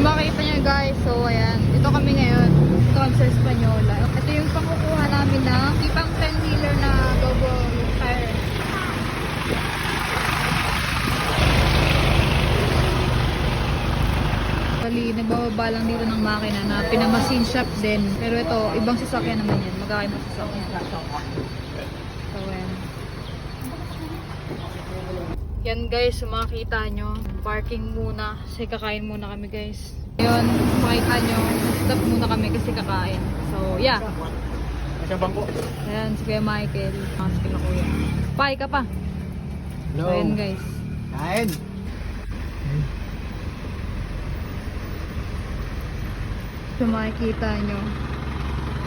makita nyo guys, so ayan, ito kami ngayon, ito kami sa Española. Ito yung pangkukuha namin ng ipang 10-wheeler na double tire. Bali, nagbababa lang dito ng makina na pinamasin shop din. Pero ito, ibang sasakyan naman yan, magkakaibang sasakyan. So ayan. Yan guys, makikita nyo, parking muna kasi kakain muna kami guys. Ngayon, makikita nyo, stop muna kami kasi kakain. So yeah. Nasa bangko. Ayan, si Kuya Michael. Si Kuya Kuya. Pai ka pa. No. So ayan guys. Kain. So makikita nyo,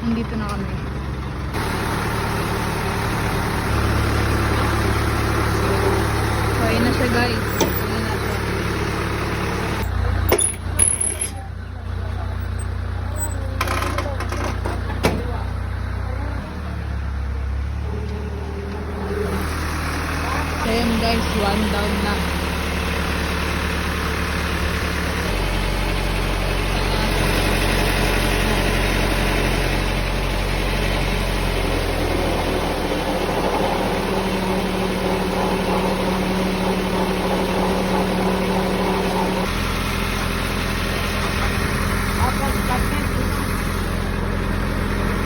nandito na kami. So ayun na siya guys. Ayun na siya. So ayun guys, one down na.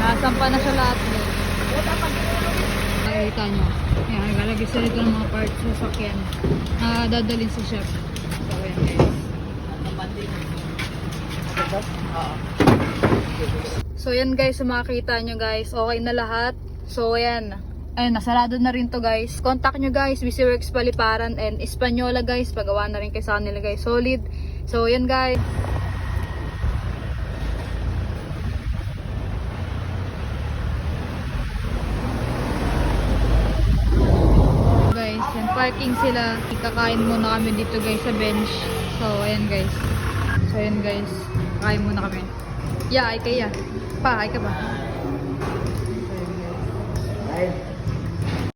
Nasampa na siya lahat. Nakikita nyo. Ayan, nagalagay sila dito ng mga parts sa sakyan. Dadalhin sa shop. So, ayan guys. So, ayan guys. Makikita nyo guys. Okay na lahat. So, ayan. Ayun, nasarado na rin to guys. Contact nyo guys. BCWorks Paliparan and Española guys. Pagawa na rin kayo sa kanila guys. Solid. So, ayan guys. Parking sila, kakain muna kami dito guys sa bench. So ayan guys. So ayan guys, kain muna kami. Yeah, ay kaya. Pa, ay ka ba? So ayan guys.